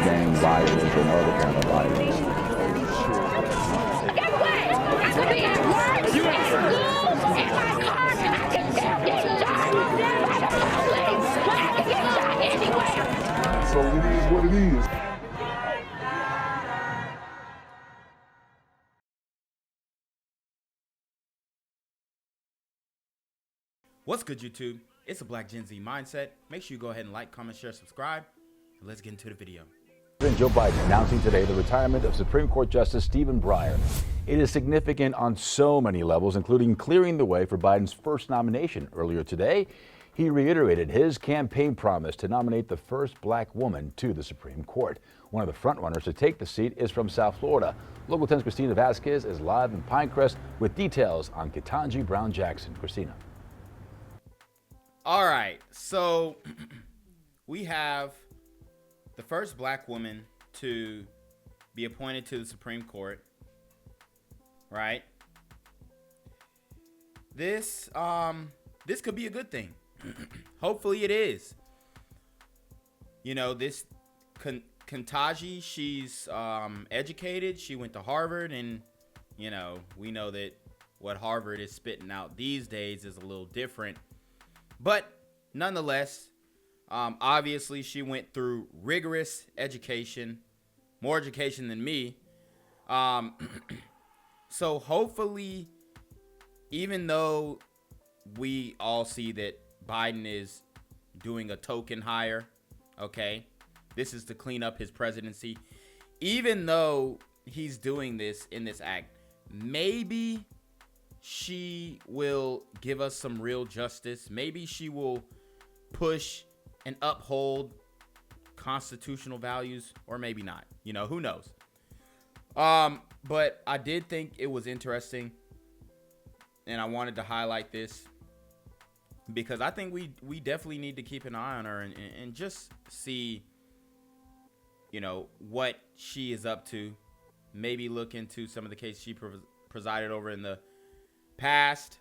gang violence or no other kind of violence. Get away! I could be at work, at school, in my car, and I can still get shot by the police, but I can get shot anywhere. So it is what it is. What's good, YouTube? It's a Black Gen Z Mindset. Make sure you go ahead and like, comment, share, subscribe, and let's get into the video. President Joe Biden announcing today the retirement of Supreme Court Justice Stephen Breyer. It is significant on so many levels, including clearing the way for Biden's first nomination. Earlier today, he reiterated his campaign promise to nominate the first black woman to the Supreme Court. One of the frontrunners to take the seat is from South Florida. Local 10's Christina Vasquez is live in Pinecrest with details on Ketanji Brown Jackson. Christina. All right, so we have the first black woman to be appointed to the Supreme Court, right? This could be a good thing. Hopefully it is. You know, this Ketanji, she's educated. She went to Harvard, and you know, we know that what Harvard is spitting out these days is a little different. But nonetheless, obviously she went through rigorous education, more education than me. So hopefully, even though we all see that Biden is doing a token hire, okay, this is to clean up his presidency. Even though he's doing this in this act, maybe she will give us some real justice. Maybe she will push and uphold constitutional values, or maybe not. You know, who knows? But I did think it was interesting, and I wanted to highlight this because I think we definitely need to keep an eye on her and just see, you know, what she is up to. Maybe look into some of the cases she presided over in the past.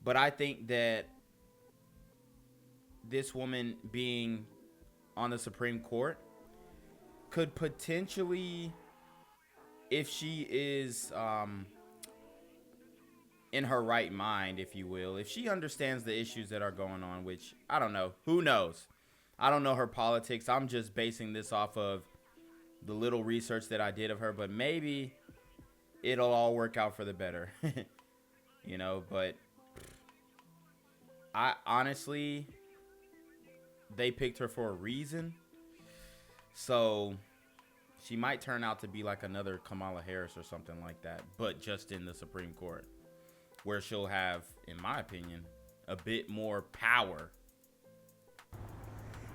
But I think that this woman being on the Supreme Court could potentially, if she is in her right mind, if you will, if she understands the issues that are going on, which I don't know, who knows? I don't know her politics. I'm just basing this off of the little research that I did of her, but maybe it'll all work out for the better. You know, but I honestly, they picked her for a reason. So she might turn out to be like another Kamala Harris or something like that, but just in the Supreme Court, where she'll have, in my opinion, a bit more power.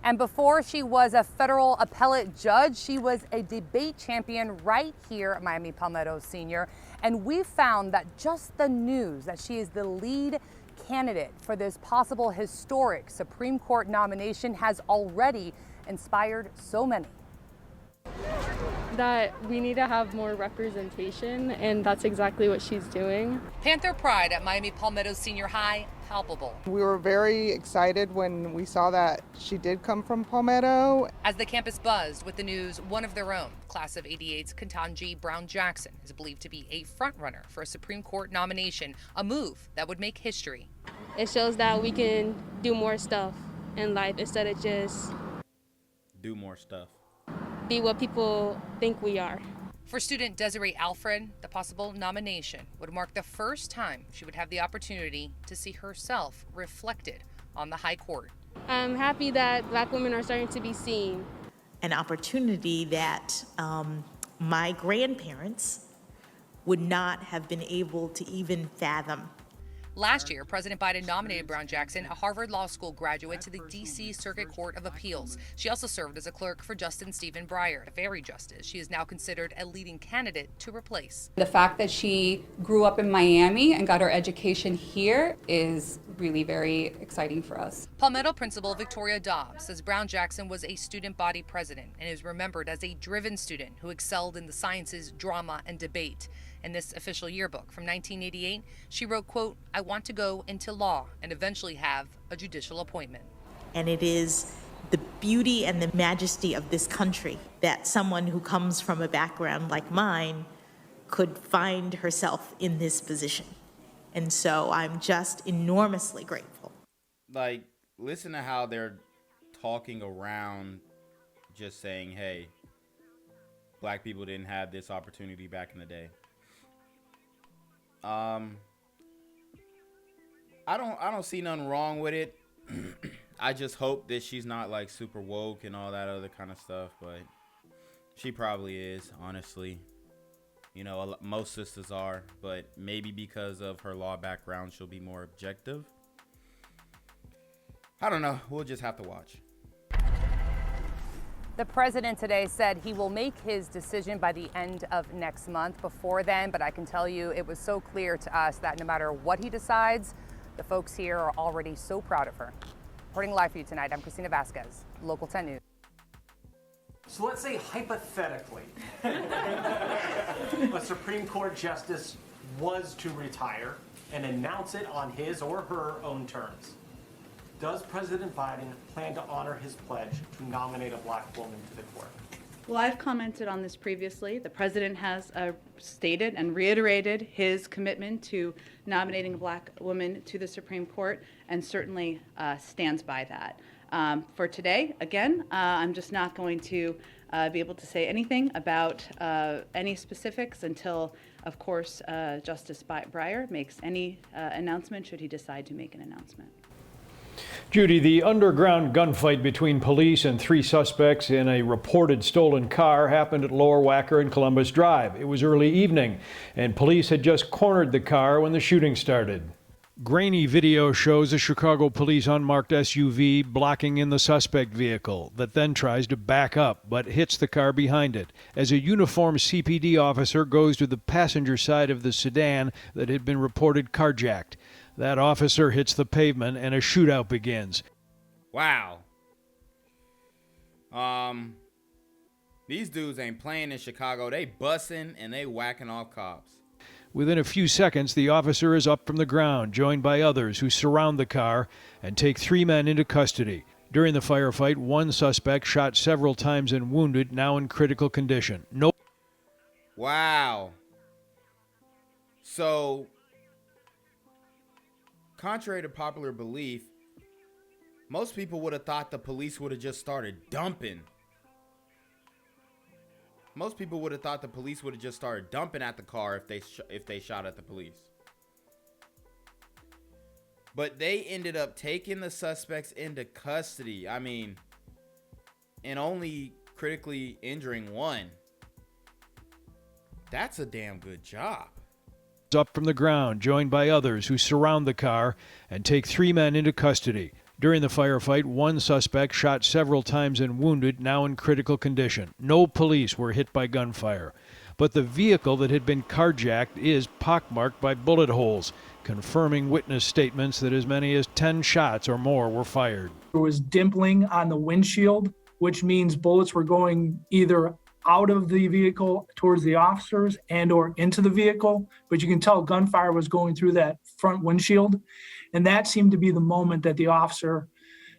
And before she was a federal appellate judge, she was a debate champion right here at Miami Palmetto Senior. And we found that just the news that she is the lead candidate for this possible historic Supreme Court nomination has already inspired so many. That we need to have more representation, and that's exactly what she's doing. Panther pride at Miami Palmetto Senior High, palpable. We were very excited when we saw that she did come from Palmetto. As the campus buzzed with the news, one of their own, class of '88's Ketanji Brown Jackson, is believed to be a frontrunner for a Supreme Court nomination, a move that would make history. It shows that we can do more stuff in life instead of just Do more stuff. Be what people think we are. For student Desiree Alfred, the possible nomination would mark the first time she would have the opportunity to see herself reflected on the high court. I'm happy that black women are starting to be seen. An opportunity that my grandparents would not have been able to even fathom. Last year, President Biden nominated Brown Jackson, a Harvard Law School graduate, to the D.C. Circuit Court of Appeals. She also served as a clerk for Justice Stephen Breyer. A very justice, she is now considered a leading candidate to replace. The fact that she grew up in Miami and got her education here is really very exciting for us. Palmetto Principal Victoria Dobbs says Brown Jackson was a student body president and is remembered as a driven student who excelled in the sciences, drama, and debate. In this official yearbook from 1988, she wrote, quote, "I want to go into law and eventually have a judicial appointment." And it is the beauty and the majesty of this country, that someone who comes from a background like mine could find herself in this position. And so I'm just enormously grateful. Like, listen to how they're talking around just saying, hey, black people didn't have this opportunity back in the day. I don't see nothing wrong with it. I just hope that she's not like super woke and all that other kind of stuff, but she probably is, honestly. You know, most sisters are, but maybe because of her law background, she'll be more objective. I don't know. We'll just have to watch. The president today said he will make his decision by the end of next month. Before then, but I can tell you it was so clear to us that no matter what he decides, the folks here are already so proud of her. Reporting live for you tonight, I'm Christina Vasquez, Local 10 News. So let's say hypothetically, a Supreme Court justice was to retire and announce it on his or her own terms. Does President Biden plan to honor his pledge to nominate a black woman to the court? Well, I've commented on this previously. The president has stated and reiterated his commitment to nominating a black woman to the Supreme Court, and certainly stands by that. For today, again, I'm just not going to be able to say anything about any specifics until, of course, Justice Breyer makes any announcement, should he decide to make an announcement. Judy, the underground gunfight between police and 3 suspects in a reported stolen car happened at Lower Wacker and Columbus Drive. It was early evening, and police had just cornered the car when the shooting started. Grainy video shows a Chicago police unmarked SUV blocking in the suspect vehicle that then tries to back up but hits the car behind it as a uniformed CPD officer goes to the passenger side of the sedan that had been reported carjacked. That officer hits the pavement and a shootout begins. Wow. These dudes ain't playing in Chicago. They bussing and they whacking off cops. Within a few seconds, the officer is up from the ground, joined by others who surround the car and take 3 men into custody. During the firefight, 1 suspect shot several times and wounded, now in critical condition. Wow. So, contrary to popular belief, most people would have thought the police would have just started dumping. Most people would have thought the police would have just started dumping at the car if they shot at the police. But they ended up taking the suspects into custody. I mean, and only critically injuring 1. That's a damn good job. Up from the ground, joined by others who surround the car and take 3 men into custody. During the firefight, 1 suspect shot several times and wounded, now in critical condition. No police were hit by gunfire, but the vehicle that had been carjacked is pockmarked by bullet holes, confirming witness statements that as many as 10 shots or more were fired. There was dimpling on the windshield, which means bullets were going either out of the vehicle towards the officers and or into the vehicle, but you can tell gunfire was going through that front windshield. And that seemed to be the moment that the officer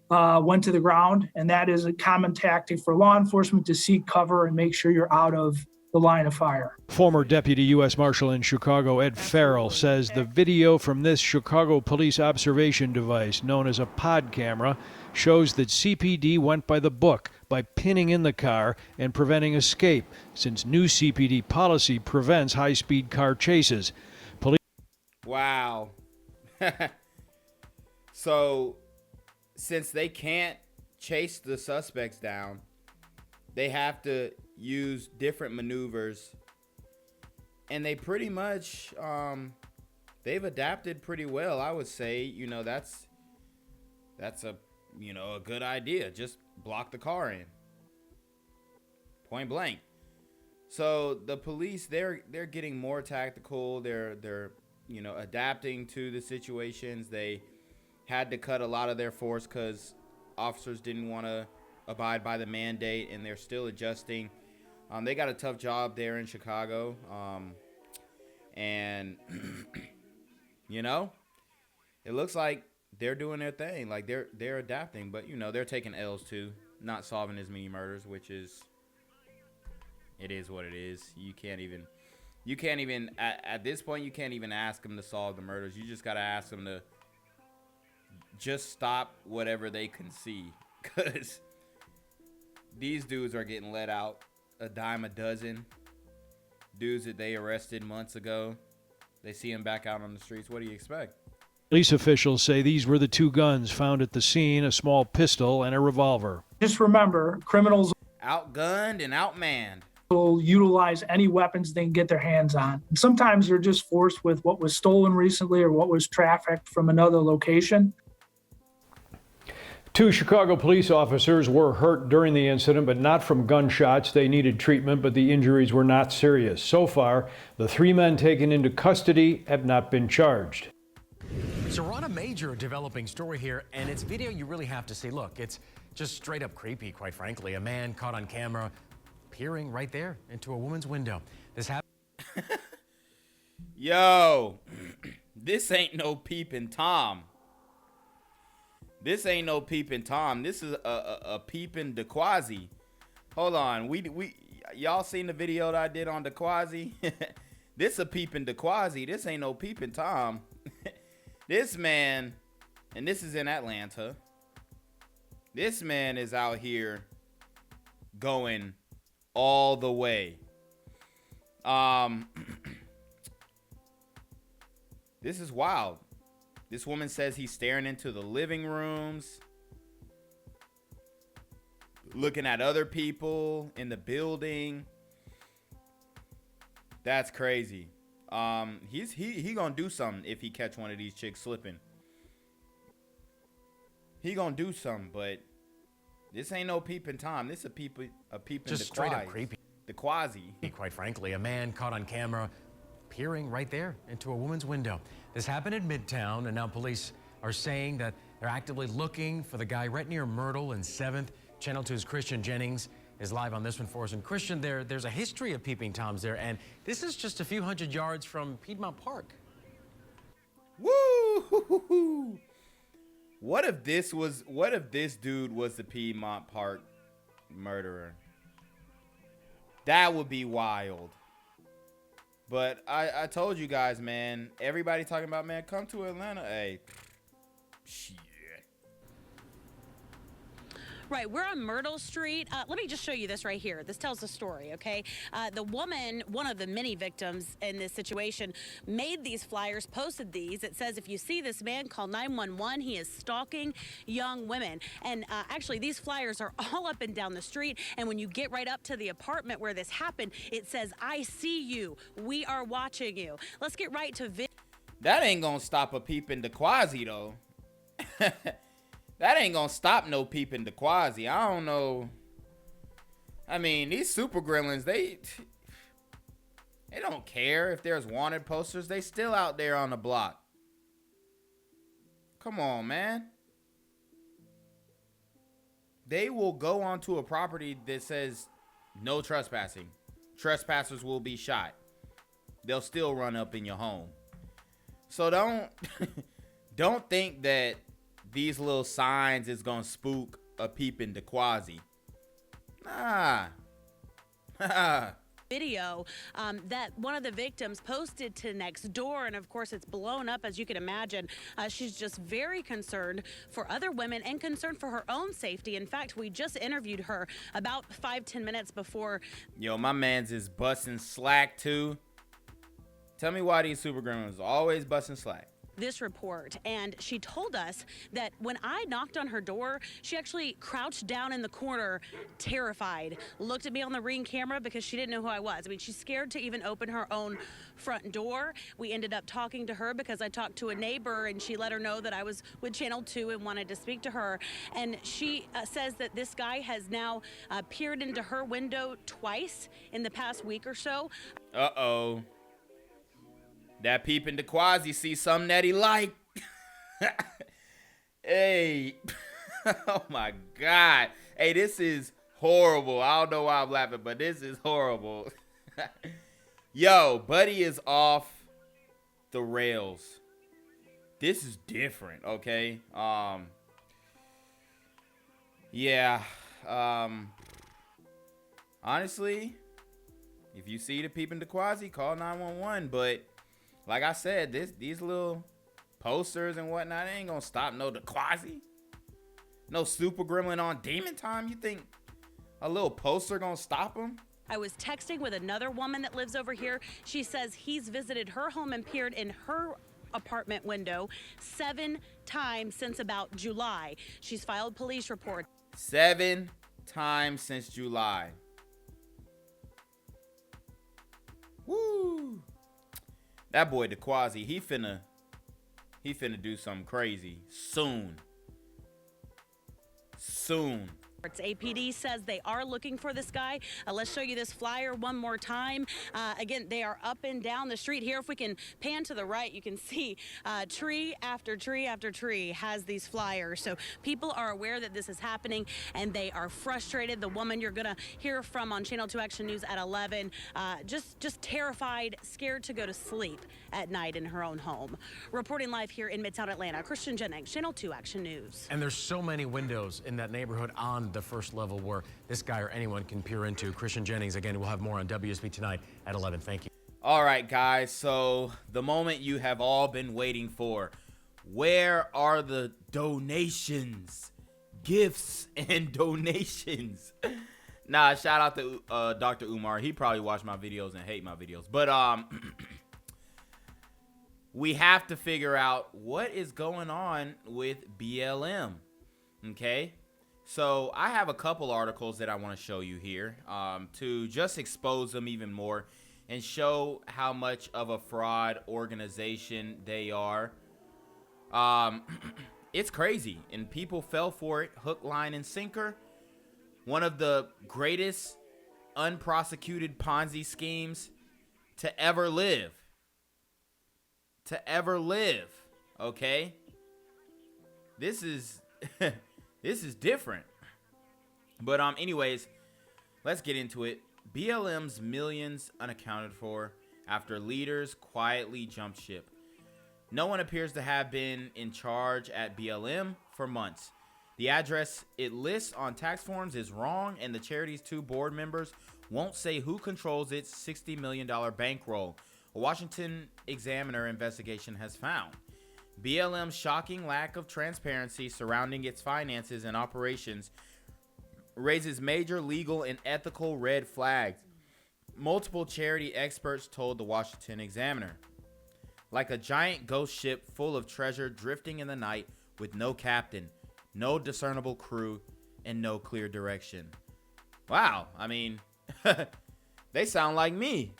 went to the ground. And that is a common tactic for law enforcement to seek cover and make sure you're out of the line of fire. Former Deputy U.S. Marshal in Chicago, Ed Farrell, says the video from this Chicago police observation device, known as a pod camera, shows that CPD went by the book by pinning in the car and preventing escape, since new CPD policy prevents high-speed car chases. Wow. So, since they can't chase the suspects down, they have to use different maneuvers, and they pretty much they've adapted pretty well. I would say, you know, that's a, you know, a good idea. Just block the car in, point blank. So the police, they're getting more tactical. They're you know, adapting to the situations. They had to cut a lot of their force because officers didn't want to abide by the mandate, and they're still adjusting. They got a tough job there in Chicago, and you know, it looks like they're doing their thing. Like they're adapting, but you know, they're taking L's too. not solving as many murders, which is, it is what it is. You can't even at this point, you can't even ask them to solve the murders. You just got to ask them to just stop whatever they can see, because these dudes are getting let out a dime a dozen. Dudes that they arrested months ago, they see them back out on the streets. What do you expect? Police officials say these were the two guns found at the scene, a small pistol and a revolver. Just remember, criminals Outgunned and outmanned. will utilize any weapons they can get their hands on. And sometimes they're just forced with what was stolen recently or what was trafficked from another location. 2 Chicago police officers were hurt during the incident, but not from gunshots. They needed treatment, but the injuries were not serious. So far, the 3 men taken into custody have not been charged. So we're on a major developing story here, and it's video you really have to see. Look, it's just straight up creepy, quite frankly. A man caught on camera peering right there into a woman's window. This happened. Yo, this ain't no Peeping Tom. This ain't no Peeping Tom. This is a Peeping DeQuasi. Hold on, y'all seen the video that I did on DeQuasi? This a Peeping DeQuasi. This ain't no Peeping Tom. This man, and this is in Atlanta. This man is out here going all the way. This is wild. This woman says he's staring into the living rooms, looking at other people in the building. That's crazy. He gonna do something if he catch one of these chicks slipping. He gonna do something, but this ain't no Peeping Tom. This a peeping just straight up creepy. DeQuasi. Quite frankly, a man caught on camera peering right there into a woman's window. This happened in Midtown, and now police are saying that they're actively looking for the guy right near Myrtle and 7th. Channel 2's Christian Jennings is live on this one for us. And Christian, there's a history of Peeping Toms there, and this is just a few hundred yards from Piedmont Park. Woo! What if this dude was the Piedmont Park murderer? That would be wild. But I told you guys, man, everybody talking about, man, come to Atlanta. Hey, shit. Right, we're on Myrtle Street. Let me just show you this right here. This tells the story, okay? The woman, one of the many victims in this situation, made these flyers, posted these. It says, if you see this man, call 911. He is stalking young women. And actually, these flyers are all up and down the street. And when you get right up to the apartment where this happened, it says, I see you. We are watching you. Let's get right to That ain't gonna stop a Peeping DeQuasi, though. That ain't gonna stop no Peeping DeQuasi. I don't know. I mean, these super gremlins, they don't care if there's wanted posters. They still out there on the block. Come on, man. They will go onto a property that says no trespassing. Trespassers will be shot. They'll still run up in your home. So don't think that these little signs is gonna spook a Peeping DeQuasi. Nah. video that one of the victims posted to Nextdoor, and of course it's blown up, as you can imagine. She's just very concerned for other women and concerned for her own safety. In fact, we just interviewed her about 5-10 minutes before. Yo, my man's is busting slack too. Tell me why these super gremlins always busting slack. This report, and she told us that when I knocked on her door, she actually crouched down in the corner, terrified, looked at me on the Ring camera because she didn't know who I was. I mean, she's scared to even open her own front door. We ended up talking to her because I talked to a neighbor, and she let her know that I was with Channel 2 and wanted to speak to her. And she says that this guy has now peered into her window twice in the past week or so. Uh-oh. That Peeping DeQuasi see something that he like. Hey. Oh my God. Hey, this is horrible. I don't know why I'm laughing, but this is horrible. Yo, Buddy is off the rails. This is different, okay? Yeah. Honestly, if you see the Peeping Tom, call 911. But like I said, these little posters and whatnot ain't gonna stop no Dequazi. No super gremlin on demon time. You think a little poster gonna stop him? I was texting with another woman that lives over here. She says he's visited her home and peered in her apartment window 7 times since about July. She's filed police reports. 7 times since July. Woo! That boy Dequazi, he finna do something crazy soon. Soon. APD says they are looking for this guy. Let's show you this flyer one more time. Again, they are up and down the street here. If we can pan to the right, you can see tree after tree after tree has these flyers. So people are aware that this is happening and they are frustrated. The woman you're going to hear from on Channel 2 Action News at 11, just terrified, scared to go to sleep at night in her own home. Reporting live here in Midtown Atlanta, Christian Jennings, Channel 2 Action News. And there's so many windows in that neighborhood on the first level where this guy or anyone can peer into. Christian Jennings, again, we'll have more on WSB tonight at 11. Thank you. All right, guys. So the moment you have all been waiting for. Where are the donations? Gifts and donations. Nah, shout out to Dr. Umar. He probably watched my videos and hate my videos. But we have to figure out what is going on with BLM. Okay? So I have a couple articles that I want to show you here to just expose them even more and show how much of a fraud organization they are. It's crazy, and people fell for it, hook, line, and sinker. One of the greatest unprosecuted Ponzi schemes to ever live. Okay? This is this is different. But anyways, let's get into it. BLM's millions unaccounted for after leaders quietly jumped ship. No one appears to have been in charge at BLM for months. The address it lists on tax forms is wrong, and the charity's 2 board members won't say who controls its $60 million bankroll. A Washington Examiner investigation has found. BLM's shocking lack of transparency surrounding its finances and operations raises major legal and ethical red flags. Multiple charity experts told the Washington Examiner. Like a giant ghost ship full of treasure drifting in the night with no captain, no discernible crew, and no clear direction. Wow, I mean, they sound like me.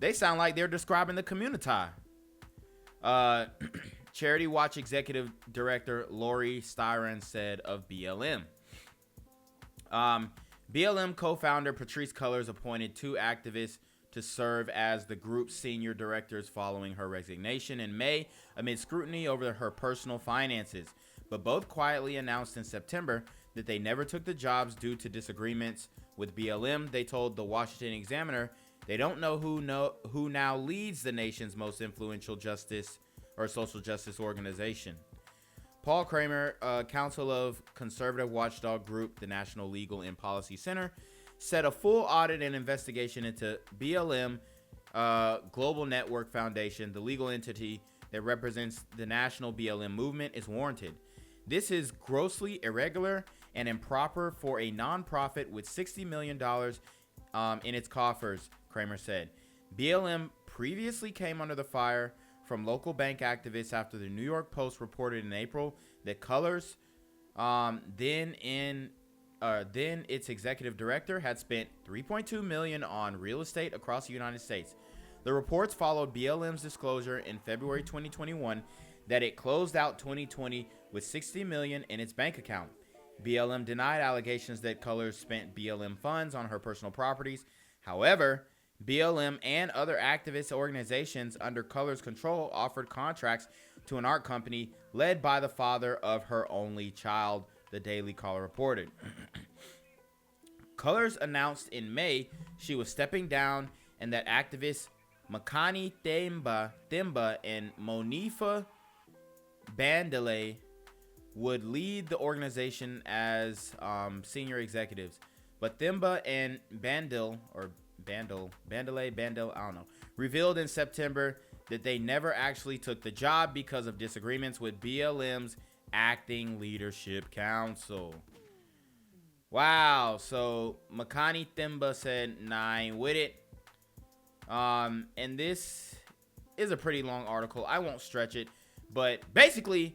They sound like they're describing the community. Charity Watch Executive Director Lori Styron said of BLM. BLM co-founder Patrisse Cullors appointed 2 activists to serve as the group's senior directors following her resignation in May amid scrutiny over her personal finances, but both quietly announced in September that they never took the jobs due to disagreements with BLM. They told the Washington Examiner they don't know who now leads the nation's most influential justice or social justice organization. Paul Kramer, counsel of conservative watchdog group, the National Legal and Policy Center, said a full audit and investigation into BLM Global Network Foundation, the legal entity that represents the national BLM movement, is warranted. This is grossly irregular and improper for a nonprofit with $60 million in its coffers, Kramer said. BLM previously came under the fire from local bank activists after the New York Post reported in April that Cullors, then its executive director, had spent $3.2 million on real estate across the United States. The reports followed BLM's disclosure in February 2021 that it closed out 2020 with $60 million in its bank account. BLM denied allegations that Cullors spent BLM funds on her personal properties. However, BLM and other activist organizations under Cullors' control offered contracts to an art company led by the father of her only child, the Daily Caller reported. Cullors announced in May she was stepping down and that activists Makani Themba and Monifa Bandele would lead the organization as senior executives. But Thimba and Bandel, I don't know, revealed in September that they never actually took the job because of disagreements with BLM's acting leadership council. Wow. So Makani Thimba said, nah, I ain't with it. And this is a pretty long article. I won't stretch it, but basically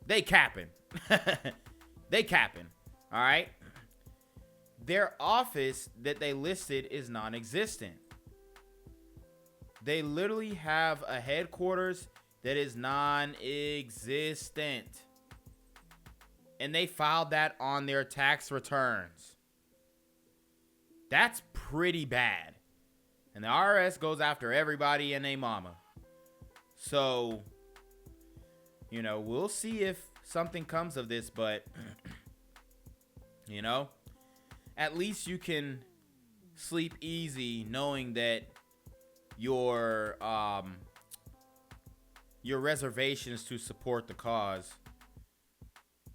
they capping. They capping. All right. Their office that they listed is non-existent. They literally have a headquarters that is non-existent. And they filed that on their tax returns. That's pretty bad. And the IRS goes after everybody and their mama. So, you know, we'll see if something comes of this, but, you know, at least you can sleep easy knowing that your reservations to support the cause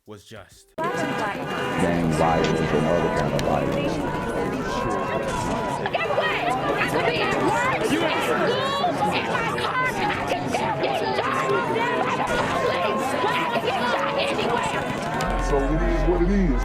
was just. Gang violence and other kind of violence. Guess what? I could be at work, at school, in my car, and I can still get shot by the police. I can get shot anywhere. So it is what it is.